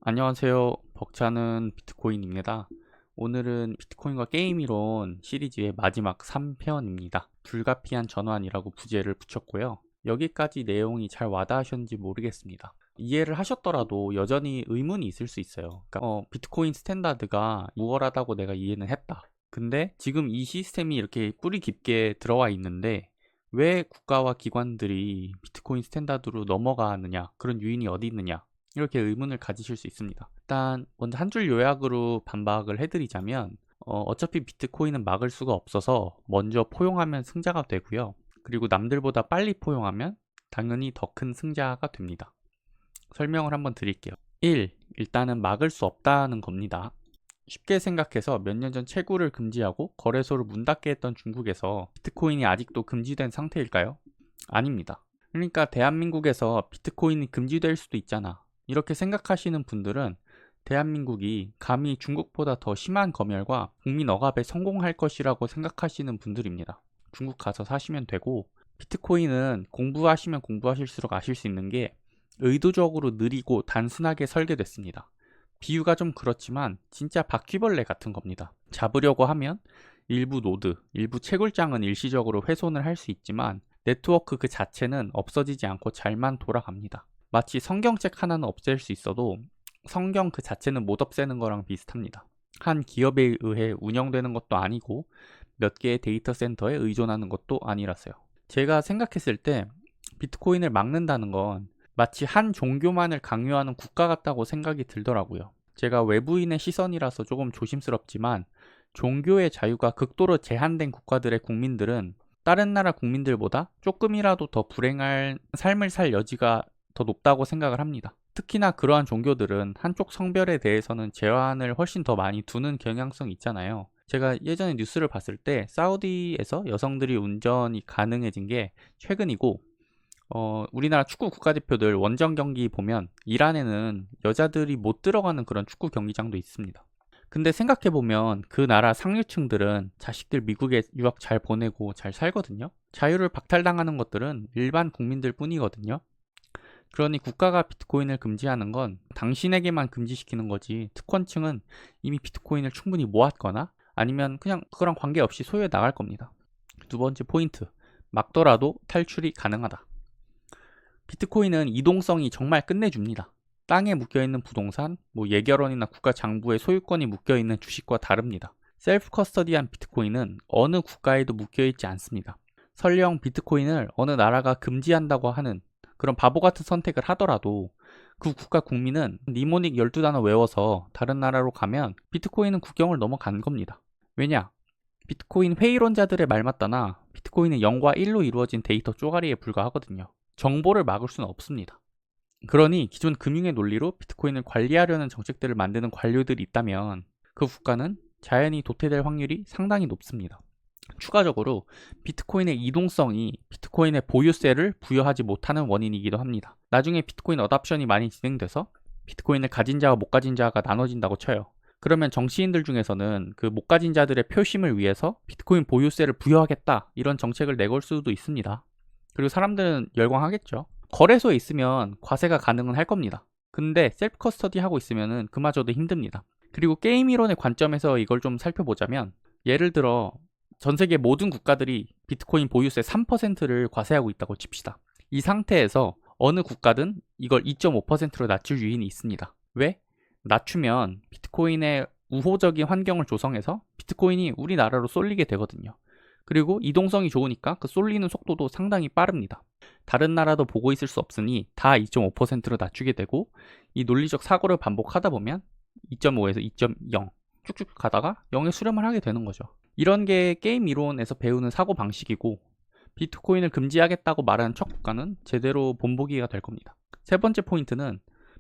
안녕하세요. 벅차는 비트코인입니다. 오늘은 비트코인과 게임 이론 시리즈의 마지막 3편입니다. 불가피한 전환이라고 부제를 붙였고요. 여기까지 내용이 잘 와닿으셨는지 모르겠습니다. 이해를 하셨더라도 여전히 의문이 있을 수 있어요. 그러니까 비트코인 스탠다드가 우월하다고 내가 이해는 했다. 근데 지금 이 시스템이 이렇게 뿌리 깊게 들어와 있는데 왜 국가와 기관들이 비트코인 스탠다드로 넘어가느냐, 그런 요인이 어디 있느냐, 이렇게 의문을 가지실 수 있습니다. 일단 먼저 한 줄 요약으로 반박을 해드리자면 어차피 비트코인은 막을 수가 없어서 먼저 포용하면 승자가 되고요. 그리고 남들보다 빨리 포용하면 당연히 더 큰 승자가 됩니다. 설명을 한번 드릴게요. 1. 일단은 막을 수 없다는 겁니다. 쉽게 생각해서 몇 년 전 채굴을 금지하고 거래소를 문 닫게 했던 중국에서 비트코인이 아직도 금지된 상태일까요? 아닙니다. 그러니까 대한민국에서 비트코인이 금지될 수도 있잖아, 이렇게 생각하시는 분들은 대한민국이 감히 중국보다 더 심한 검열과 국민 억압에 성공할 것이라고 생각하시는 분들입니다. 중국 가서 사시면 되고, 비트코인은 공부하시면 공부하실수록 아실 수 있는 게 의도적으로 느리고 단순하게 설계됐습니다. 비유가 좀 그렇지만 진짜 바퀴벌레 같은 겁니다. 잡으려고 하면 일부 노드, 일부 채굴장은 일시적으로 훼손을 할 수 있지만 네트워크 그 자체는 없어지지 않고 잘만 돌아갑니다. 마치 성경책 하나는 없앨 수 있어도 성경 그 자체는 못 없애는 거랑 비슷합니다. 한 기업에 의해 운영되는 것도 아니고 몇 개의 데이터 센터에 의존하는 것도 아니라서요. 제가 생각했을 때 비트코인을 막는다는 건 마치 한 종교만을 강요하는 국가 같다고 생각이 들더라고요. 제가 외부인의 시선이라서 조금 조심스럽지만 종교의 자유가 극도로 제한된 국가들의 국민들은 다른 나라 국민들보다 조금이라도 더 불행할 삶을 살 여지가 더 높다고 생각을 합니다. 특히나 그러한 종교들은 한쪽 성별에 대해서는 제한을 훨씬 더 많이 두는 경향성이 있잖아요. 제가 예전에 뉴스를 봤을 때 사우디에서 여성들이 운전이 가능해진 게 최근이고, 우리나라 축구 국가대표들 원정 경기 보면 이란에는 여자들이 못 들어가는 그런 축구 경기장도 있습니다. 근데 생각해보면 그 나라 상류층들은 자식들 미국에 유학 잘 보내고 잘 살거든요. 자유를 박탈당하는 것들은 일반 국민들 뿐이거든요. 그러니 국가가 비트코인을 금지하는 건 당신에게만 금지시키는 거지, 특권층은 이미 비트코인을 충분히 모았거나 아니면 그냥 그거랑 관계없이 소유해 나갈 겁니다. 두 번째 포인트, 막더라도 탈출이 가능하다. 비트코인은 이동성이 정말 끝내줍니다. 땅에 묶여있는 부동산, 예결원이나 국가 장부의 소유권이 묶여있는 주식과 다릅니다. 셀프 커스터디한 비트코인은 어느 국가에도 묶여있지 않습니다. 설령 비트코인을 어느 나라가 금지한다고 하는 그런 바보 같은 선택을 하더라도 그 국가 국민은 니모닉 12단어 외워서 다른 나라로 가면 비트코인은 국경을 넘어간 겁니다. 왜냐? 비트코인 회의론자들의 말 맞다나 비트코인은 0과 1로 이루어진 데이터 쪼가리에 불과하거든요. 정보를 막을 수는 없습니다. 그러니 기존 금융의 논리로 비트코인을 관리하려는 정책들을 만드는 관료들이 있다면 그 국가는 자연히 도태될 확률이 상당히 높습니다. 추가적으로 비트코인의 이동성이 비트코인의 보유세를 부여하지 못하는 원인이기도 합니다. 나중에 비트코인 어답션이 많이 진행돼서 비트코인을 가진 자와 못 가진 자가 나눠진다고 쳐요. 그러면 정치인들 중에서는 그 못 가진 자들의 표심을 위해서 비트코인 보유세를 부여하겠다, 이런 정책을 내걸 수도 있습니다. 그리고 사람들은 열광하겠죠. 거래소에 있으면 과세가 가능은 할 겁니다. 근데 셀프 커스터디 하고 있으면 그마저도 힘듭니다. 그리고 게임 이론의 관점에서 이걸 좀 살펴보자면, 예를 들어 전 세계 모든 국가들이 비트코인 보유세 3%를 과세하고 있다고 칩시다. 이 상태에서 어느 국가든 이걸 2.5%로 낮출 유인이 있습니다. 왜? 낮추면 비트코인의 우호적인 환경을 조성해서 비트코인이 우리나라로 쏠리게 되거든요. 그리고 이동성이 좋으니까 그 쏠리는 속도도 상당히 빠릅니다. 다른 나라도 보고 있을 수 없으니 다 2.5%로 낮추게 되고, 이 논리적 사고를 반복하다 보면 2.5에서 2.0 쭉쭉 가다가 0에 수렴을 하게 되는 거죠. 이런 게 게임 이론에서 배우는 사고 방식이고, 비트코인을 금지하겠다고 말하는 첫 국가는 제대로 본보기가 될 겁니다. 세 번째 포인트는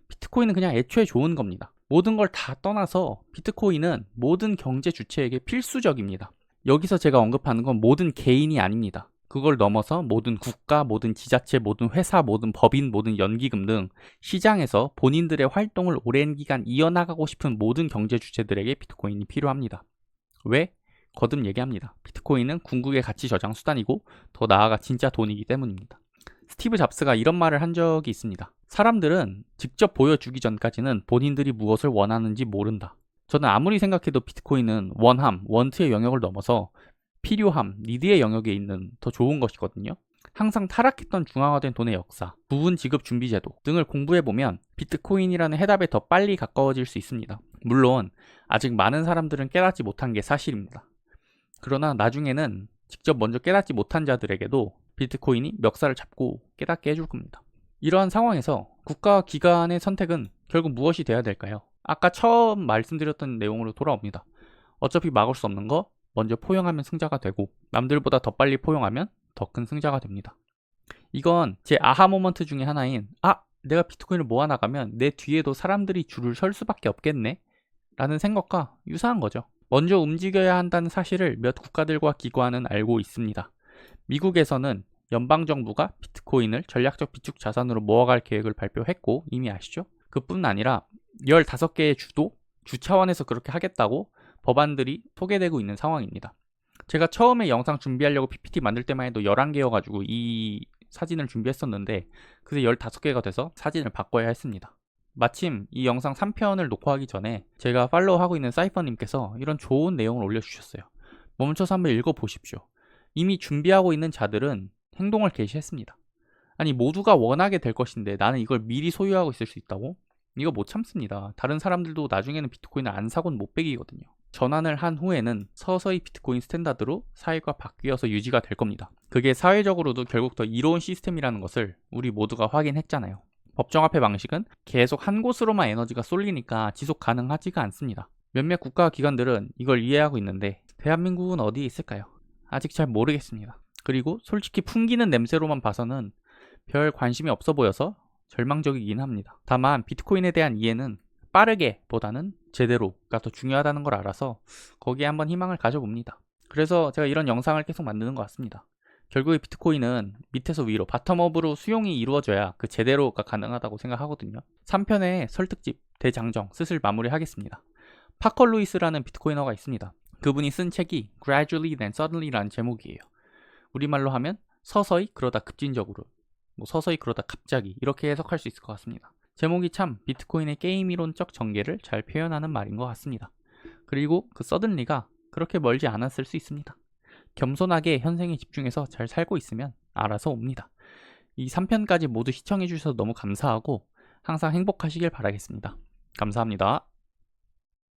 비트코인은 그냥 애초에 좋은 겁니다. 모든 걸 다 떠나서 비트코인은 모든 경제 주체에게 필수적입니다. 여기서 제가 언급하는 건 모든 개인이 아닙니다. 그걸 넘어서 모든 국가, 모든 지자체, 모든 회사, 모든 법인, 모든 연기금 등 시장에서 본인들의 활동을 오랜 기간 이어나가고 싶은 모든 경제 주체들에게 비트코인이 필요합니다. 왜? 거듭 얘기합니다. 비트코인은 궁극의 가치 저장 수단이고 더 나아가 진짜 돈이기 때문입니다. 스티브 잡스가 이런 말을 한 적이 있습니다. 사람들은 직접 보여주기 전까지는 본인들이 무엇을 원하는지 모른다. 저는 아무리 생각해도 비트코인은 원함, 원트의 영역을 넘어서 필요함, 니드의 영역에 있는 더 좋은 것이거든요. 항상 타락했던 중앙화된 돈의 역사, 부분 지급 준비 제도 등을 공부해보면 비트코인이라는 해답에 더 빨리 가까워질 수 있습니다. 물론 아직 많은 사람들은 깨닫지 못한 게 사실입니다. 그러나 나중에는 직접 먼저 깨닫지 못한 자들에게도 비트코인이 멱살을 잡고 깨닫게 해줄 겁니다. 이러한 상황에서 국가와 기관의 선택은 결국 무엇이 돼야 될까요? 아까 처음 말씀드렸던 내용으로 돌아옵니다. 어차피 막을 수 없는 거 먼저 포용하면 승자가 되고 남들보다 더 빨리 포용하면 더 큰 승자가 됩니다. 이건 제 아하 모먼트 중에 하나인 내가 비트코인을 모아나가면 내 뒤에도 사람들이 줄을 설 수밖에 없겠네 라는 생각과 유사한 거죠. 먼저 움직여야 한다는 사실을 몇 국가들과 기관은 알고 있습니다. 미국에서는 연방정부가 비트코인을 전략적 비축 자산으로 모아갈 계획을 발표했고 이미 아시죠? 그뿐 아니라 15개의 주도, 주 차원에서 그렇게 하겠다고 법안들이 소개되고 있는 상황입니다. 제가 처음에 영상 준비하려고 PPT 만들 때만 해도 11개여가지고 이 사진을 준비했었는데 그새 15개가 돼서 사진을 바꿔야 했습니다. 마침 이 영상 3편을 녹화하기 전에 제가 팔로우하고 있는 사이퍼님께서 이런 좋은 내용을 올려주셨어요. 멈춰서 한번 읽어보십시오. 이미 준비하고 있는 자들은 행동을 개시했습니다. 아니 모두가 원하게 될 것인데 나는 이걸 미리 소유하고 있을 수 있다고? 이거 못 참습니다. 다른 사람들도 나중에는 비트코인을 안 사고는 못 베기거든요. 전환을 한 후에는 서서히 비트코인 스탠다드로 사회가 바뀌어서 유지가 될 겁니다. 그게 사회적으로도 결국 더 이로운 시스템이라는 것을 우리 모두가 확인했잖아요. 법정화폐 방식은 계속 한 곳으로만 에너지가 쏠리니까 지속 가능하지가 않습니다. 몇몇 국가와 기관들은 이걸 이해하고 있는데 대한민국은 어디에 있을까요? 아직 잘 모르겠습니다. 그리고 솔직히 풍기는 냄새로만 봐서는 별 관심이 없어 보여서 절망적이긴 합니다. 다만 비트코인에 대한 이해는 빠르게 보다는 제대로가 더 중요하다는 걸 알아서 거기에 한번 희망을 가져봅니다. 그래서 제가 이런 영상을 계속 만드는 것 같습니다. 결국에 비트코인은 밑에서 위로 바텀업으로 수용이 이루어져야 그 제대로가 가능하다고 생각하거든요. 3편의 설특집 대장정 슬슬 마무리하겠습니다. 파커 루이스라는 비트코이너가 있습니다. 그분이 쓴 책이 Gradually then Suddenly라는 제목이에요. 우리말로 하면 서서히 그러다 급진적으로, 서서히 그러다 갑자기 이렇게 해석할 수 있을 것 같습니다. 제목이 참 비트코인의 게임 이론적 전개를 잘 표현하는 말인 것 같습니다. 그리고 그 서든리가 그렇게 멀지 않았을 수 있습니다. 겸손하게 현생에 집중해서 잘 살고 있으면 알아서 옵니다. 이 3편까지 모두 시청해 주셔서 너무 감사하고 항상 행복하시길 바라겠습니다. 감사합니다.